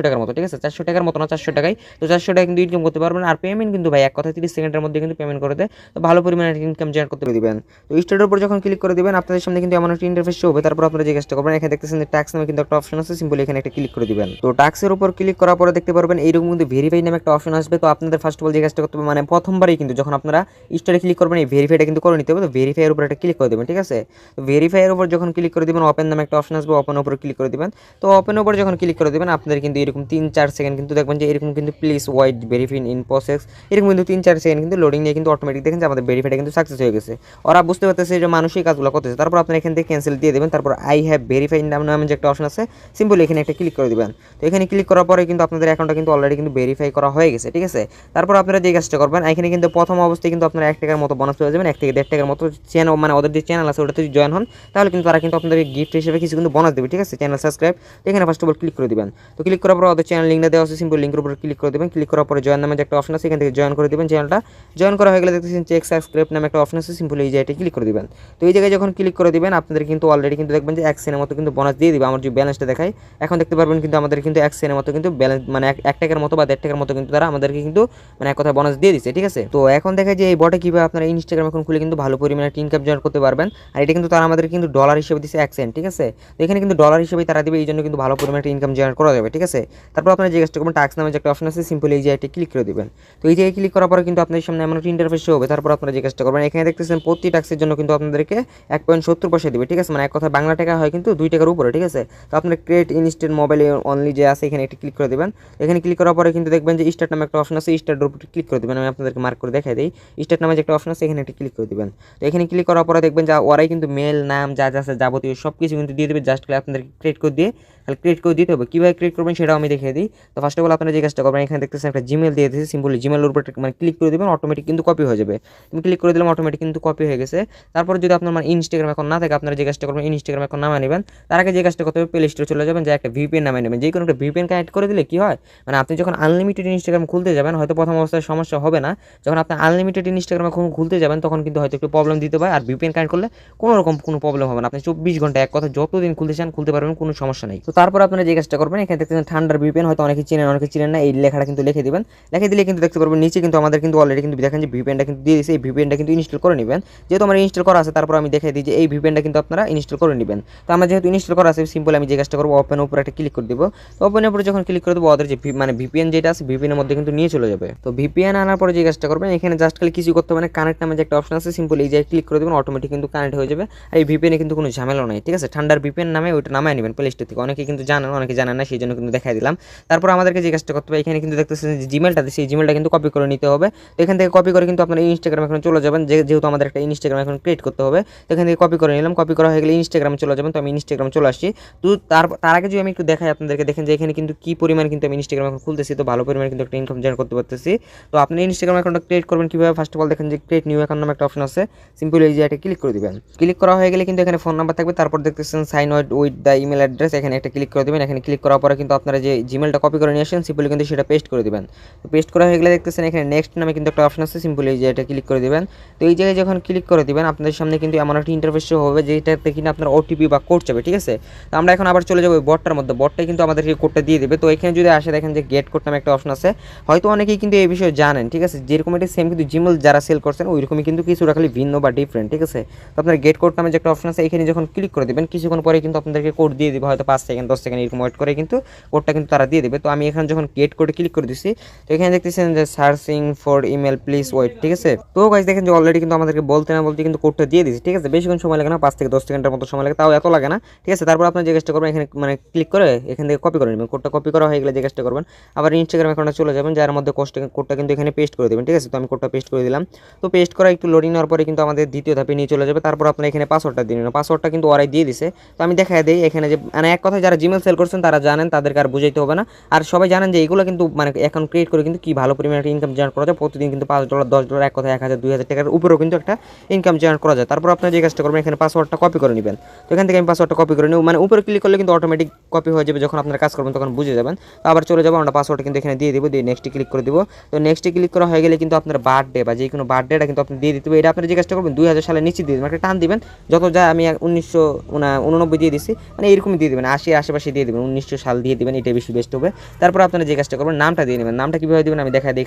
টাকার মতো, ঠিক আছে? 400 টাকার মতো না, 400 টাকায়। তো 400 টাকা কিন্তু ইনকাম করতে পারবেন। আর পেমেন্ট কিন্তু ভাই এক কথায় 30 সেকেন্ডের মধ্যে কিন্তু পেমেন্ট করে দেয়। তো ভালো পরিমাণে ইনকাম জেনারেট করতে দিবেন। তো স্টার্টের উপর যখন ক্লিক করে দিবেন, আপনাদের সামনে কিন্তু এমন একটা ইন্টারফেস শো হবে। তারপর আপনারা যে কাজটা করবেন, এখানে দেখতেছেন যে টাস্ক নামে কিন্তু একটা অপশন আছে, সিম্পলি এখানে একটা ক্লিক করে দিবেন। তো টাস্কের উপর ক্লিক করার পরে দেখতে পারবেন এইরকম কিন্তু ভেরিফাই নামে একটা অপশন আসবে। তো আপনাদের ফার্স্ট অফ অল যে কাজটা করতে হবে, মানে প্রথমবারই কিন্তু যখন আপনারা স্টারে ক্লিক করবেন, এই ভেরিফাইটা কিন্তু করে নিতে হবে। তো ভেরিফাইয়ের উপর একটা ক্লিক করে দেবেন, ঠিক আছে? তো ভেরিফাইয়ের উপর যখন ক্লিক করে দিবেন, ওপেন নামে একটা অপশন আসবে, ওপেন উপর ক্লিক করে দিবেন। তো ওপেন উপর যখন ক্লিক করে দিবেন, আপনাদের কিন্তু এরকম 3-4 সেকেন্ড কিন্তু দেখবেন যে এরকম কিন্তু please wait verify in process, এরকম কিন্তু 3-4 সেকেন্ড কিন্তু লোডিং নিয়ে কিন্তু অটোমেটিক দেখেন যে আমাদের ভেরিফাইটা কিন্তু সাকসেস হয়ে গেছে। ওরা বুঝতে পারতেছে যে মানুষই কাজগুলো করতেছে। তারপর আপনারা এখান থেকে ক্যান্সেল দিয়ে দেবেন। তারপর আই হ্যাভ ভেরিফাইড নামে যে একটা অপশন আছে, সিম্পলি এখানে একটা ক্লিক করে দিবেন। তো এখানে ক্লিক করার পরে কিন্তু আপনাদের অ্যাকাউন্টটা কিন্তু অলরেডি কিন্তু ভেরিফাই করা হয়ে গেছে, ঠিক আছে? তারপর আপনারা যে কাজটা করবেন, এখানে কিন্তু প্রথম অবস্থায় কিন্তু আপনারা 1 টাকার মতো বোনাস পেয়ে যাবেন। 1 থেকে 1.5 টাকার মতো চ্যানেল, মানে ওদের যে চ্যানেল আছে ওটাতে জয়েন হন, তাহলে কিন্তু তারা কিন্তু আপনাদের গিফট হিসেবে কিছু কিন্তু বোনাস দেবে, ঠিক আছে? Channel subscribe. তো এখানে ফার্স্ট অফ অল ক্লিক করে দিবেন। তো ক্লিক করার পর ওদের চ্যানেল লিঙ্কটা দেওয়া আছে, সিম্পল লিঙ্কের উপর ক্লিক করে দেবেন। ক্লিক করার পরে জয়েন নামে যে একটা অপশন আছে, এখান থেকে জয়েন করে দিবেন চ্যানেলটা। জয়েন করা হয়ে গেলে দেখতেছেন চেক সাবস্ক্রাইব নামে একটা অপশন আছে, সিম্পলি এই জায়গাটা ক্লিক করে দিবেন। তো এই জায়গায় যখন ক্লিক করে দিবেন, আপনাদের কিন্তু অলরেডি কিন্তু দেখবেন যে 1 সেন্টের মতো কিন্তু বোনাস দিয়ে দিবে। আমার যে ব্যালেন্সটা দেখাই এখন দেখতে পারবেন কিন্তু আমাদের কিন্তু 1 সেন্টের মতো কিন্তু ব্যালেন্স, মানে 1 টাকার মতো বা 1.5 টাকার মতো কিন্তু তারা আমাদেরকে কিন্তু মানে এক কথা বোনাস দিয়ে দিচ্ছে, ঠিক আছে? তো এখন দেখা যায় এই বটে কিভাবে আপনারা ইনস্টাগ্রাম এখন খুলে কিন্তু ভালো পরিমাণে ইনকাম জেনারেট করতে পারবেন। আর এটা কিন্তু তারা আমাদের কিন্তু ডলার হিসেবে দিচ্ছে 1 সেন্ট, ঠিক আছে? তো এখানে কিন্তু ডলার হিসেবেই তারা দিবে, এই জন্য কিন্তু ভালো পরিমাণে ইনকাম জেনারেট করা যাবে, ঠিক আছে? তারপর আপনারা যে কাজটা করবেন, টাস্ক নামে যে একটা অপশন আছে, সিম্পলি এই জায়গাটা ক্লিক করে দিবেন। তো এই জায়গায় ক্লিক করার পরে কিন্তু আপনাদের সামনে এমন একটা ইন্টারফেস শো হবে। তারপর আপনারা যে কাজটা করবেন, এখানে দেখতেছেন প্রতি টাস্কের জন্য কিন্তু আপনাদেরকে 1.70 পয়সা দিবে, ঠিক আছে? মানে এক কথা বাংলা টাকা হয় কিন্তু 2 টাকার উপরে, ঠিক আছে? তো আপনার ক্রিয়েট ইনস্ট্যান্ট মোবাইল অনলি যে আছে, এখানে একটা ক্লিক করে দেবেন। এখানে ক্লিক করার পরে কিন্তু দেখবেন যে স্টার্ট নামে একটা অপশন আছে, স্টার্টের উপর ক্লিক করে দেবেন। আমি আপনাদেরকে মার্ক করে দেখাই দিই। স্টার্ট নামে যে একটা অপশন আছে, এখানে একটা ক্লিক করে দিবেন। তো এখানে ক্লিক করার পরে দেখবেন যে ওরাই কিন্তু মেল নাম যা যা আছে যাবতীয় সব কিছু কিন্তু দিয়ে দেবে। জাস্ট খালি আপনাদেরকে ক্রিয়েট করে দিয়ে খালি ক্রিয়েট করে দিতে হবে। কীভাবে ক্রিয়েট করবেন সেটাও আমি দেখিয়ে দিই। তো ফার্স্ট অফ অল আপনারা যে কাজটা করবেন, এখানে দেখতেছেন একটা জিমেল দিয়ে দিয়েছে, সিম্পলি জিমেলের উপর মানে ক্লিক করে দেবেন, অটোমেটিক কিন্তু কপি হয়ে যাবে। তুমি ক্লিক করে দিলাম, অটোমেটিক কিন্তু কপি হয়ে গেছে। তারপর যদি আপনার মানে ইনস্টাগ্রাম এখন না থাকে, আপনারা যে কাজটা করবেন ইনস্টাগ্রাম এখন নামা নেবেন। তার আগে যে কাজটা করতে হবে, প্লে স্টোরে চলে যাবেন, যে একটা ভিপিএন নামে নেবেন। যে কোনো একটা ভিপিএন কানেক্ট করে দিলে কি হয়, মানে আপনি যখন আনলিমিটেড ইনস্টাগ্রাম খুলতে যাবেন, হয়তো প্রথম অবস্থায় সমস্যা হবে না। যখন আপনি আনলিমিটেড ইনস্টাগ্রাম খুলতে যাবেন, তখন কিন্তু হয়তো একটু প্রবলেম দিতে পারে। আর ভিপিএন কানেক্ট করলে কোনো রকম কোনো প্রবলেম হবে না। আপনি 24 ঘন্টা এক কথা যতদিন খুলতে চান খুলতে পারবেন, কোনো সমস্যা নেই। তো তারপর আপনারা যে কাজটা করবেন, এখানে দেখতেছেন ঠান্ডার ভিপিএন, হয়তো অনেকে চিনেন অনেকে চিনেন না, এই লেখাটা কিন্তু লিখে দিবেন। লিখে দিলে কিন্তু দেখতে পারবেন নিচে কিন্তু আমাদের কিন্তু অলরেডি কিন্তু দেখেন যে ভিপিএনটা কিন্তু দিয়ে দিয়েছে। এই ভিপিএনটা কিন্তু ইনস্টল করে নেবেন। যেহেতু আমার ইনস্টল করা আছে, তারপর আমি দেখাই দিই যে এই ভিপিএনটা কিন্তু আপনারা ইনস্টল করে নেবেন। তো আমার যেহেতু ইনস্টল করা আছে, সিম্পল আমি যে কাজটা করবো, ওপেন উপরে একটা ক্লিক করে দেবো। তো ওপেনের উপরে যখন ক্লিক করে দেবো, ওদের যে মানে ভিপিএন যেটা আছে, ভিপিএনের মধ্যে কিন্তু নিয়ে চলে যাবে। তো ভিপিএন আনার পরে যে কাজটা করবেন, এখানে জাস্ট খালি কিছু করতে হবে না, কানেক্ট নামে যে একটা অপশন আছে, সিম্পল এই জায়গায় ক্লিক করে দেবেন, অটোমেটিক কিন্তু কানেক্ট হয়ে যাবে। আর এই ভিপিএনে কিন্তু কোনো ঝামেলা নেই, ঠিক আছে? ঠান্ডার ভিপিএন নামে ওইটা নামায় নেবেন প্লে স্টোর থেকে। অনেকে কিন্তু জানেন, অনেকে জানেন না, সেই জন্য কিন্তু দেখাই দিলাম। তারপর আমাদেরকে যে কাজটা করতে হবে, এখানে কিন্তু দেখতেছেন যে জিমেলটা আছে, সেই জিমেলটা কিন্তু কপি করে নিতে হবে। তো এখান থেকে কপি করে কিন্তু আপনার ইনস্টাগ্রাম এখন চলে যাবেন, যেহেতু আমাদের একটা ইনস্টাগ্রাম এখন ক্রিয়েট করতে হবে। তো এখান থেকে কপি করে নিলাম, কপি করা হয়ে গেলে ইনস্টাগ্রামে চলে যাবেন। তো আমি ইনস্টাগ্রামে চলে আসছি। তো তার আগে যদি আমি একটু দেখাই আপনাদেরকে, দেখেন যে এখানে কিন্তু কি পরিমাণ কিন্তু আমি ইনস্টাগ্রাম এখন খুলতেছি। তো ভালো পরিমাণে কিন্তু একটা ইনকাম জেনারেট করতে পারতেছি। তো আপনি ইনস্টাগ্রাম অ্যাকাউন্টটা ক্রিয়েট করবেন কীভাবে, ফার্স্ট অফ অল দেখেন যে ক্রিয়েট নিউ অ্যাকাউন্ট নামে একটা অপশন আছে, সিম্পল এই জায়গাটা ক্লিক করে দিবেন। ক্লিক করা হয়ে গেলে কিন্তু এখানে ফোন নাম্বার থাকবে। তারপর দেখতেছেন sign with the email address, এখানে একটা ক্লিক করে দেবেন। এখানে ক্লিক করার পরে কিন্তু আপনারা যে জিমেলটা কপি করে নিয়ে আসেন, সিম্পলি কিন্তু সেটা পেস্ট করে দিবেন। তো পেস্ট করা হয়ে গেলে দেখতেছেন এখানে নেক্সট নামে কিন্তু একটা অপশন আছে, সিম্পলি এই জায়গাটা ক্লিক করে দিবেন। তো এই জায়গায় যখন ক্লিক করে দিবেন, আপনাদের সামনে কিন্তু এমন একটা ইন্টারফেস হবে যেটাতে কিনা আপনার ওটিপি বা কোড চাবে, ঠিক আছে? তো আমরা এখন আবার চলে যাবো বটটার মধ্যে। বটটাই কিন্তু আমাদেরকে কোডটা দিয়ে দেবে। তো এখানে যদি আসে, দেখেন যে গেট কোড নামে একটা অপশন আছে, হয়তো অনেকেই কিন্তু এই বিষয়ে জানেন, ঠিক আছে? যেরকম এটা সেম কিন্তু জিমেল যারা সেল করছেন ওইরকমই কিন্তু কিছুটা খালি ভিন্ন বা ডিফারেন্ট, ঠিক আছে? তো আপনার গেট কোড নামে যে একটা অপশন আছে, এখানে যখন ক্লিক করে দেবেন, কিছুক্ষণ পরে কিন্তু আপনাদেরকে কোড দিয়ে দিবে, হয়তো 5 সেকেন্ড 10 সেকেন্ড এরকম ওয়েট করে কিন্তু কোডটা কিন্তু তারা দিয়ে দেবে। তো আমি এখানে যখন গেট কোডে ক্লিক করে দিচ্ছি, তো এখানে দেখতেছেন যে searching for email please wait, ঠিক আছে? তো গাইস দেখেন যে অলরেডি কিন্তু আমাদেরকে বলতে না বলতে কিন্তু কোডটা দিয়ে দিয়েছে, ঠিক আছে? বেশিক্ষণ সময় লাগে না, 5 থেকে 10 সেকেন্ডের মতো সময় লাগে, তাও এত লাগে না, ঠিক আছে? তারপর আপনার যে কাজটা করবেন, এখানে মানে ক্লিক করে এখান থেকে কপি করে নেবেন। কোডটা কপি করা হয়ে গেলে যে কাজটা করবেন, আবার ইনস্টাগ্রাম অ্যাকাউন্টে চলে যাবেন, যার মধ্যে কোডটা কিন্তু এখানে পেস্ট করে দেবেন, ঠিক আছে? তো আমি কোডটা পেস্ট করে দিলাম। তো পেস্ট করা একটু লোডিং নেওয়ার পরে কিন্তু আমাদের দ্বিতীয় ধাপে নিয়ে চলে যাবে। তারপর আপনার এখানে পাসওয়ার্ডটা দিয়ে নেবেন। পাসওয়ার্ডটা কিন্তু ওরাই দিয়ে দিছে। তো আমি দেখাই দিই এখানে যে মানে এক কথায় যারা জিমেল সেল করছেন তারা জানেন, তাদেরকে আর বুঝাইতে হবে না। আর সবাই জানেন যে এগুলো কিন্তু মানে অ্যাকাউন্ট ক্রিয়েট করে কিন্তু কি ভালো পরিমাণে একটা ইনকাম জেনারেট করা যায়। প্রতিদিন কিন্তু $5 $10 এক কথায় 1000 2000 টাকার উপরেও কিন্তু একটা ইনকাম জেনারেট করা যায়। তারপর আপনার যে কাজটা করবেন, এখানে পাসওয়ার্ডটা কপি করে নেবেন। তো এখান থেকে আমি পাসওয়ার্ডটা কপি করে নিব, মানে উপরে ক্লিক করলে কিন্তু অটোমেটিক কপি হয়ে যাবে। যখন আপনার কাজ করবেন তখন বুঝে যাবেন। তো আবার চলে যাবো, আমরা পাসওয়ার্ড কিন্তু এখানে দিয়ে দিব, দিয়ে নেক্সটে ক্লিক করে দিব। তো নেক্সটে ক্লিক করা হয়ে গেলে কিন্তু আপনার বার্থডে বা যে কোনো বার্থডেটা কিন্তু আপনি দিয়ে দিতে হবে। এটা আপনার যে কাজটা করবেন 2000 সালের নিচে দিয়ে দেবেন, একটা টান দিবেন। যত যায় আমি 1989 দিয়ে দিচ্ছি, মানে এরকমই দিয়ে দেবেন। 80 আশেপাশে দিয়ে দেবেন, 1900 সাল দিয়ে দেবেন, এটাই বেশি বেস্ট হবে। তারপর আপনারা যে কাজটা করবেন নামটা দিয়ে নেবেন। নামটা কীভাবে দেবেন আমি দেখাই দিই।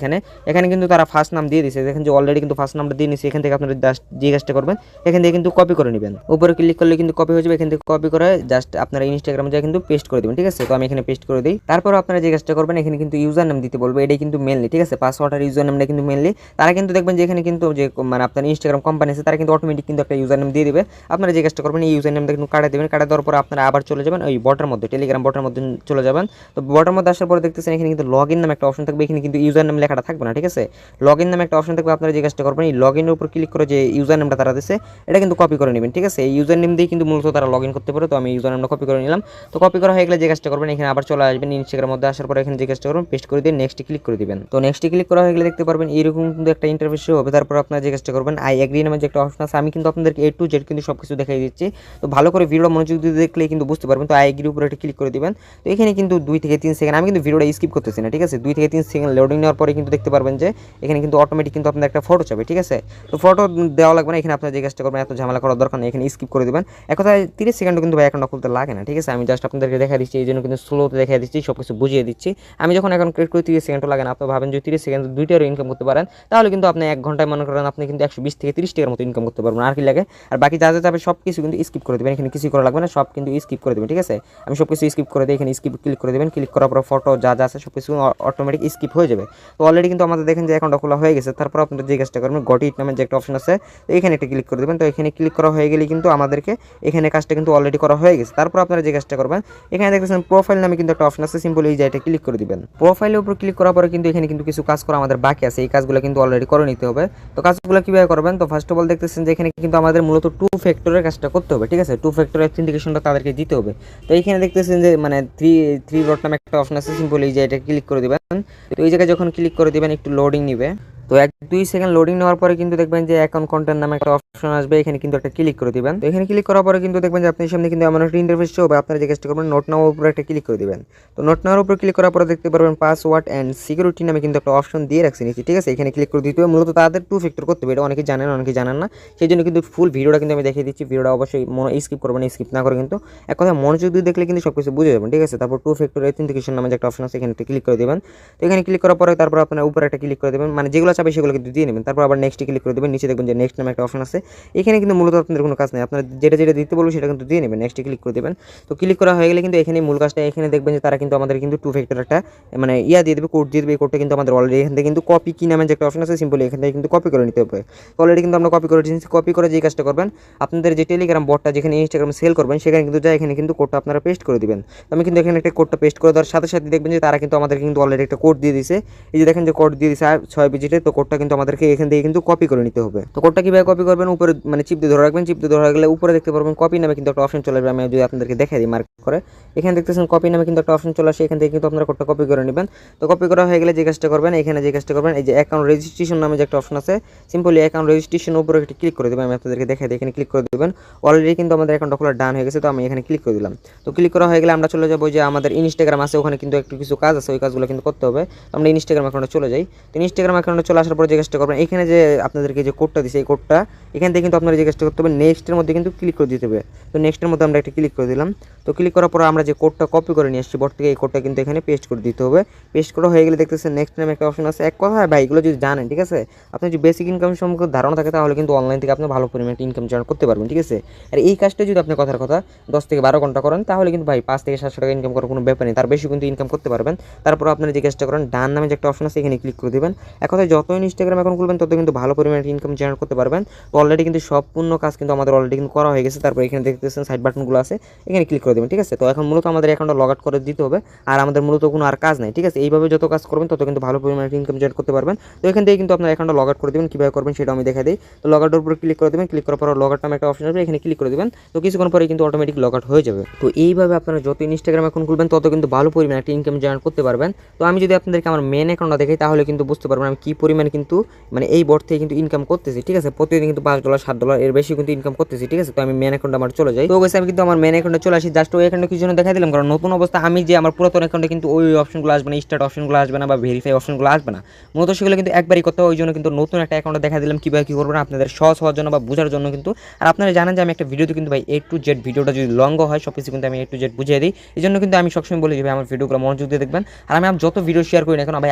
এখানে কিন্তু তারা ফার্স্ট নাম দিয়ে দিচ্ছে, দেখেন যে অলরেডি কিন্তু ফার্স্ট নামটা দিয়ে নিচ্ছে। এখান থেকে আপনারা জাস্ট যে কাজটা করবেন এখান থেকে কিন্তু কপি করে নেবেন, উপরে ক্লিক করলে কিন্তু কপি হয়ে যাবে। এখান থেকে কপি করে জাস্ট আপনারা ইনস্টাগ্রামে যা কিন্তু পেস্ট করে দেবেন, ঠিক আছে। তো আমি এখানে পেস্ট করে দিই। তারপর আপনারা যে কাজটা করবেন এখানে কিন্তু ইউজার নাম দিতে বলবো, এটাই কিন্তু মেনলি, ঠিক আছে। পাসওয়ার্ড আর ইউজার নামটা কিন্তু মেনলি। তারা কিন্তু দেখবেন যে এখানে কিন্তু যে মানে আপনার ইনস্টাগ্রাম কোম্পানি আছে তারা কিন্তু অটোমেটিক কিন্তু একটা ইউজার নাম দিয়ে দিবে। আপনারা যে কাজটা করবেন এই ইউজার নামটা কিন্তু কাটা দেবেন, কাটা দেওয়ার পর আপনারা আবার চলে যাবেন ওই বটের মধ্যে, টেলিগ্রাম বটের মধ্যে চলে যাবেন। তো বটের মধ্যে আসার পরে দেখতেছেন এখানে কিন্তু লগ ইন নামে একটা অপশন থাকবে, এখানে কিন্তু ইউজার নাম লেখাটা থাকবে না, ঠিক আছে। লগ ইন নামে একটা অপশন থাকবে, আপনারা যে কাজটা করবেন এই লগ ইনের উপর ক্লিক করে যে ইউজার নামটা তারা দিচ্ছে এটা কিন্তু কপি করে নেবেন, ঠিক আছে। এই ইউজার নেম দিয়ে কিন্তু মূলত তারা লগ ইন করতে পারে। তো আমি ইউজার নামটা কপি করে নিলাম। তো কপি করা হয়ে গেলে যে কাজটা করবেন এখানে আবার চলে আসবেন ইনস্টাগ্রামের মধ্যে, আসার পর এখানে যে কাজটা করবেন পেস্ট করে দিয়ে নেক্সট ক্লিক করে দিবেন। তো নেক্সট ক্লিক করা হয়ে গেলে দেখতে পারবেন এরকম কিন্তু একটা ইন্টারফেস হবে। তারপর আপনারা যে কাজটা করবেন আই এগ্রি নামে যে একটা অপশন আছে, আমি কিন্তু আপনাদেরকে A to Z কিন্তু সবকিছু দেখাই দিচ্ছি। তো ভালো করে ভিডিওটা মনোযোগ দিয়ে দেখলে কিন্তু বুঝতে পারবেন। তো আই এগ্রি উপরে একটা ক্লিক করে দিবেন। তো এখানে কিন্তু 2 থেকে 3 সেকেন্ড, আমি কিন্তু ভিডিওটা স্কিপ করতেছি না, ঠিক আছে। 2 থেকে 3 সেকেন্ড লোডিং নেওয়ার পরে কিন্তু দেখতে পারবেন যে এখানে কিন্তু অটোমেটিক কিন্তু আপনাদের একটা ফটো চাবে, ঠিক আছে। তো ফটো দেওয়া লাগবে না, এখানে আপনারা যে কাজটা করবেন এত ঝামেলা করার দরকার নেই, এখানে স্কিপ করে দেবেন। এক কথায় 30 সেকেন্ডও কিন্তু ভাই অ্যাকাউন্ট খুলতে লাগে না, ঠিক আছে। আমি জাস্ট আপনাদেরকে দেখা দিচ্ছি, এই জন্য কিন্তু স্লোতে দেখা দিচ্ছি, সব কিছু বুঝিয়ে দিচ্ছি। আমি যখন অ্যাকাউন্ট ক্রিয়েট করি 30 সেকেন্ডও লাগে না। আপনি ভাবেন যে 30 সেকেন্ড 2টারও ইনকাম করতে পারেন, তাহলে কিন্তু আপনি 1 ঘন্টায় মনে করেন আপনি কিন্তু 120 থেকে 30 টাকার মতো ইনকাম করতে পারবেন। আর কি লাগে, আর বাকি যা যা যাবে সব কিছু কিন্তু স্কিপ করে দেবেন, এখানে কিছু করা লাগবে না, সব কিন্তু স্কিপ করে দেবেন, ঠিক আছে। আমি সব কিছু স্কিপ করে দিই, এখানে স্কিপ ক্লিক করে দেবেন। ক্লিক করার পর ফটো যা যা আছে সব কিছু অটোমেটিক স্কিপ হয়ে যাবে। তো অলরেডি কিন্তু আমাদের দেখেন যে অ্যাকাউন্টটা খোলা হয়ে গেছে। তারপর আপনারা যে কাজটা করবেন গট ইট নামের যে একটা অপশন আছে, তো এখানে একটা ক্লিক করে দেবেন। তো এখানে ক্লিক করা হয়ে গেলে কিন্তু আমাদেরকে এখানে কাজটা কিন্তু অলরেডি করা হয়ে গেছে। তারপর আপনারা যে কাজটা করবেন এখানে দেখতেছেন প্রোফাইল নামে কিন্তু একটা অপশন আছে, সিম্পল এই যে এটা ক্লিক করে দিবেন। প্রোফাইলের উপর ক্লিক করার পরে কিন্তু এখানে কিন্তু কিছু কাজ করা আমাদের বাকি আছে, এই কাজগুলো কিন্তু অলরেডি করে নিতে হবে। তো কাজগুলো কিভাবে করবেন, তো ফার্স্ট অফ অল দেখতেছেন যে এখানে কিন্তু আমাদের মূলত 2 ফ্যাক্টরের কাজটা করতে হবে, ঠিক আছে। 2 ফ্যাক্টর অথেন্টিকেশনটা তাদেরকে দিতে হবে। তো এখানে দেখতেছেন যে মানে 3 ডট নামে একটা অপশন আছে, সিম্পল এই যে এটা ক্লিক করে দিবেন। তো এই জায়গায় যখন ক্লিক করে দিবেন একটু লোডিং নিবে। তো 1-2 সেকেন্ড লোডিং নেওয়ার পরে কিন্তু দেখবেন যে অ্যাকাউন্ট কন্টেন্ট নামে একটা অপশন আসবে, এখানে কিন্তু একটা ক্লিক করে দিবেন। তো এখানে ক্লিক করার পরে কিন্তু দেখবেন যে আপনার সামনে কিন্তু এমন একটা ইন্টারফেস হবে, আপনারা যে কাজটা করবেন নোট নাওয়ার উপরে একটা ক্লিক করে দিবেন। তো নোট নাওয়ার উপরে ক্লিক করার পরে দেখতে পারবেন পাসওয়ার্ড অ্যান্ড সিকিউরিটি নামে কিন্তু একটা অপশন দিয়ে রাখছে নিচে, ঠিক আছে। এখানে ক্লিক করে দিতে হবে, মূলত তাদের 2 ফ্যাক্টর করতে হবে, এটা অনেকে জানেন অনেকে জানেন না, সেই জন্য কিন্তু ফুল ভিডিওটা কিন্তু আমি দেখিয়ে দিচ্ছি। ভিডিওটা অবশ্যই স্কিপ করবেন, স্কিপ না করে কিন্তু এক কথা মনোযোগ দিয়ে দেখলে কিন্তু সব কিছু বুঝে যাবেন, ঠিক আছে। তারপর 2 ফ্যাক্টর অথেন্টিকেশন নামে যে একটা অপশন আছে এখানে একটা ক্লিক করে দেবেন। তো এখানে ক্লিক করার পরে তারপর আপনার উপরে একটা ক্লিক করে দেবেন, মানে যেগুলো চাবে সেগুলো কিন্তু দিয়ে নেবেন। তারপর আবার নেক্সট ক্লিক করে দেবেন, নিচে দেখবেন যে নেক্সট নামে একটা অপশন আছে, এখানে কিন্তু মূলত আপনাদের কোনো কাজ নেই, আপনারা যেটা যেটা দিতে বলবো সেটা কিন্তু দিয়ে নেবেন। নেক্সট ক্লিক করে দেবেন। তো ক্লিক করা হয়ে গেলে কিন্তু এখানে মূল কাজটা, এখানে দেখবেন যে তারা কিন্তু আমাদের কিন্তু 2 ফ্যাক্টর একটা মানে দিয়ে দেবে, কোড দিয়ে দেবে। এই কোডটা কিন্তু আমাদের অলরেডি এখান থেকে কিন্তু কপি কি নামে যে একটা অপশন আছে, সিম্পলি এখান থেকে কিন্তু কপি করে নিতে হবে। অলরেডি কিন্তু আমরা কপি করে নিয়েছি। কপি করে যে কাজটা করবেন আপনাদের যে টেলিগ্রাম বটটা যেখানে ইনস্টাগ্রাম সেল করবেন সেখানে কিন্তু যা এখানে কিন্তু কোডটা আপনারা পেস্ট করে দিবেন। আমি কিন্তু এখানে একটা কোডটা পেস্ট করে দেওয়ার সাথে সাথে দেখবেন যে তারা কিন্তু আমাদের কিন্তু অলরেডি একটা কোড দিয়ে দিয়েছে, এই যে দেখেন যে কোড দিয়ে দিয়েছে 6 ডিজিটের। তো কোডটা কিন্তু আমাদেরকে এখান থেকে কিন্তু কপি করে নিতে হবে। তো কোডটা কিভাবে কপি করবেন, উপরে মানে চিপ দিয়ে ধরে রাখবেন, চিপ দিয়ে ধরে রাখলে উপরে দেখতে পারবেন কপি নামে কিন্তু একটা অপশন চলে আসবে। আমি যদি আপনাদেরকে দেখাই দিই মার্ক করে, এখানে দেখতেছেন কপি নামে কিন্তু একটা অপশন চলে আসে, এখান থেকে কিন্তু আপনারা কোডটা কপি করে নেবেন। তো কপি করা হয়ে গেলে যে কাজটা করবেন, এখানে যে কাজটা করবেন এই যে অ্যাকাউন্ট রেজিস্ট্রেশন নামে যে একটা অপশন আছে, সিম্পলি অ্যাকাউন্ট রেজিস্ট্রেশনের উপরে একটা ক্লিক করে দেবেন। আমি আপনাদেরকে দেখাই দিই, এখানে ক্লিক করে দেবেন। অলরেডি কিন্তু আমাদের অ্যাকাউন্টটা খোলা ডান হয়ে গেছে। তো আমি এখানে ক্লিক করে দিলাম। তো ক্লিক করা হয়ে গেলে আমরা চলে যাবো যে আমাদের ইনস্টাগ্রাম আছে, ওখানে কিন্তু একটু কিছু কাজ আছে, ওই কাজগুলো কিন্তু করতে হবে। তো আমরা ইনস্টাগ্রাম অ্যাকাউন্টে চলে যাই। তো ইনস্টাগ্রাম অ্যাকাউন্টে চলে আসার পরে যে কাজটা করবেন, এখানে যে আপনাদেরকে যে কোডটা দিছে এই কোডটা এখান থেকে কিন্তু আপনারা যে কাজটা করতে হবে নেক্সটের মধ্যে কিন্তু ক্লিক করে দিতে হবে। তো নেক্সটের মধ্যে আমরা একটা ক্লিক করে দিলাম। তো ক্লিক করার পর আমরা যে কোডটা কপি করে নিয়ে আসছি বট থেকে, এই কোডটা কিন্তু এখানে পেস্ট করে দিতে হবে। পেস্ট করা হয়ে গেলে দেখতেছেন নেক্সট নামে একটা অপশন আছে। এক কথা ভাই এগুলো যদি জানেন, ঠিক আছে, আপনার যদি বেসিক ইনকাম সম্পর্কে ধারণা থাকে তাহলে কিন্তু অনলাইন থেকে আপনি ভালো পরিমাণে ইনকাম জেনারেট করতে পারবেন, ঠিক আছে। আর এই কাজটা যদি আপনি কথার কথা 10 থেকে 12 ঘন্টা করেন তাহলে কিন্তু ভাই 5 থেকে 700 টাকা ইনকাম করার কোনো ব্যাপার নেই, তার বেশি কিন্তু ইনকাম করতে পারবেন। তারপর আপনারা যে কাজটা করেন ডান নামে যে একটা অপশন আছে এখানে ক্লিক করে দেবেন। এক কথায় যত ইনস্টাগ্রাম অ্যাকাউন্ট খুলবেন তত কিন্তু ভালো পরিমাণে ইনকাম জেনারেট করতে পারবেন। তো অলরেডি কিন্তু সম্পূর্ণ কাজ কিন্তু আমাদের অলরেডি কিন্তু করা হয়ে গেছে। তারপর এখানে দেখতেছেন সাইড বাটনগুলো আছে, এখানে ক্লিক করে দেবেন, ঠিক আছে। তো এখন মূলত আমাদের অ্যাকাউন্টটা লগ আউট করে দিতে হবে, আর আমাদের মূলত কোনো আর কাজ নাই, ঠিক আছে। এইভাবে যত কাজ করবেন তত কিন্তু ভালো পরিমাণে ইনকাম জেনারেট করতে পারবেন। তো এখান থেকে কিন্তু আপনার অ্যাকাউন্টটা লগ আউট করে দেবেন, কীভাবে করবেন সেটা আমি দেখাই দিই। তো লগ আউটের উপর ক্লিক করে দেবেন, ক্লিক করার পর লগ আউট নামে একটা অপশন আসবে, এখানে ক্লিক করে দেবেন। তো কিছুক্ষণ পরে কিন্তু অটোমেটিক লগ আউট হয়ে যাবে। তো এইভাবে আপনারা যত ইনস্টাগ্রাম অ্যাকাউন্ট খুলবেন তত কিন্তু ভালো পরিমাণে একটা ইনকাম জেনারেট করতে পারবেন। তো আমি যদি আপনাদেরকে আমার মেন অ্যাকাউন্টটা দেখাই তাহলে কিন্তু বুঝতে পারবেন আমি কী পরিমাণে কিন্তু মানে এই বট থেকে কিন্তু ইনকাম করতেছি, ঠিক আছে। প্রতিদিন কিন্তু $5 $7 এর বেশি কিন্তু ইনকাম করতেছি, ঠিক আছে। তো আমি মেন অ্যাকাউন্টে আমার চলে যাই। তো আমি কিন্তু আমার মেন অ্যাকাউন্টে চলে আসি। জাস্ট ওই অ্যাকাউন্টে কিছু জন্য দেখা দিলাম, কারণ নতুন অবস্থা আমি যে আমার পুরাতন অ্যাকাউন্টে কিন্তু ওই অপশনগুলো আসবে না, স্টার্ট অপশনগুলো আসবে না বা ভেরিফাই অপশনগুলো আসবে না, মূলত সেগুলো কিন্তু একবারই করতে হবে। ওই জন্য কিন্তু নতুন একটা অ্যাকাউন্টে দেখা দিলাম কীভাবে কী করবেন আপনাদের সহজ হওয়ার জন্য বা বোঝার জন্য কিন্তু। আর আপনারা জানেন যে আমি একটা ভিডিওতে কিন্তু ভাই A to Z ভিডিওটা যদি লং হয় সব কিছু কিন্তু আমি A to Z বুঝিয়ে দিই। এই জন্য কিন্তু আমি সবসময় বলি যে ভাই আমার ভিডিওগুলো মনোযোগ দিয়ে দেখবেন। আর আমি যত ভিডিও শেয়ার করি না কেন ভাই,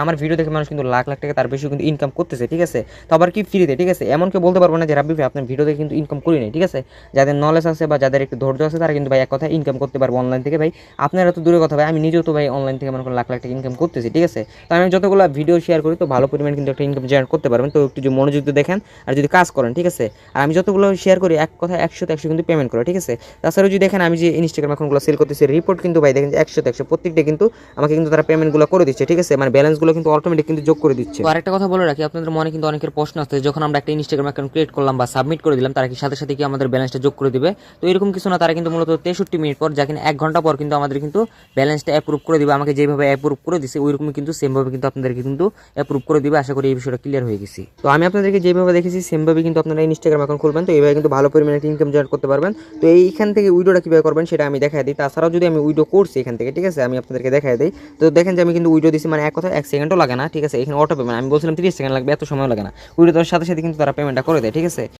আমার ভিডিও দেখে মানুষ কিন্তু লাখ লাখ টাকা তার বেশি কিন্তু ইনকাম করতেছে, ঠিক আছে। তো আবার কি ফ্রিতে, ঠিক আছে। এমন কেউ বলতে পারবো না যে রাব্বি ভাই আপনার ভিডিও দেখে কিন্তু ইনকাম করি নাই, ঠিক আছে। যাদের নলেজ আছে বা যাদের একটু ধৈর্য আছে তারা কিন্তু ভাই এক কথায় ইনকাম করতে পারবো অনলাইন থেকে। ভাই আপনারা তো দূরে কথা ভাই, আমি নিজেও তো ভাই অনলাইন থেকে মনে করেন লাখ লাখ টাকা ইনকাম করতেছি, ঠিক আছে। তো আমি যতগুলো ভিডিও শেয়ার করি তো ভালো পরিমাণ কিন্তু একটা ইনকাম জেনারেট করতে পারবেন। তো একটু যদি মনোযোগ দিয়ে দেখেন আর যদি কাজ করেন, ঠিক আছে। আর আমি যতগুলো শেয়ার করি এক কথা 100 কিন্তু পেমেন্ট করে, ঠিক আছে। তাছাড়াও যদি দেখেন আমি যে ইনস্টাগ্রাম অ্যাকাউন্টগুলো সেল করতেছি, রিপোর্ট কিন্তু ভাই দেখেন যে 100 প্রত্যেকটা কিন্তু আমাকে কিন্তু তারা পেমেন্টগুলো করে দিচ্ছে, ঠিক আছে। মানে ব্যালেন্সগুলো কিন্তু অটোমেটিক কিন্তু যোগ করে দিচ্ছে। তো আরেকটা কথা বলে রাখি, আপনাদের মনে কিন্তু অনেকের প্রশ্ন আছে, যখন আমরা একটা ইনস্টাগ্রাম অ্যাকাউন্ট ক্রিয়েট করলাম বা সাবমিট করে দিলাম, তারা কি সাথে সাথে কি আমাদের ব্যালেন্সটা যোগ করে দিবে? তো এরকম কিছু না, তারা কিন্তু মূলত 63 মিনিট পর, যা কিনা 1 ঘন্টা পর কিন্তু আমাদের কিন্তু ব্যালেন্সটা অ্যাপ্রুভ করে দিবে। আমাকে যেভাবে অ্যাপ্রুভ করে দিছে ওইরকমই কিন্তু সেমভাবে কিন্তু আপনাদেরকে কিন্তু অ্যাপ্রুভ করে দিবে। আশা করি এই বিষয়টা ক্লিয়ার হয়ে গেছি। তো আমি আপনাদেরকে যেভাবে দেখেছি সেমভাবে কিন্তু আপনারা ইনস্টাগ্রাম অ্যাকাউন্ট খুলবেন, তো এইভাবে কিন্তু ভালো পরিমাণে ইনকাম জেনারেট করতে পারবেন। তো এইখান থেকে উইডোটা কীভাবে করবেন সেটা আমি দেখাই দিই। তাছাড়াও যদি আমি উইডো করছি এখান থেকে, ঠিক আছে, আমি আপনাদেরকে দেখাই দিই। তো দেখেন যে আমি কিন্তু উইডো দিচ্ছি, মানে এক কথা 1 সেকেন্ডও লাগে না, ঠিক আছে। এখানে অটো পেমেন্ট, আমি বলছিলাম 30 সেকেন্ড লাগবে, এত সময় লাগে না। উইডো দেওয়ার সাথে সাথে কিন্তু তারা পেমেন্টটা করে দেয়, ঠিক আছে।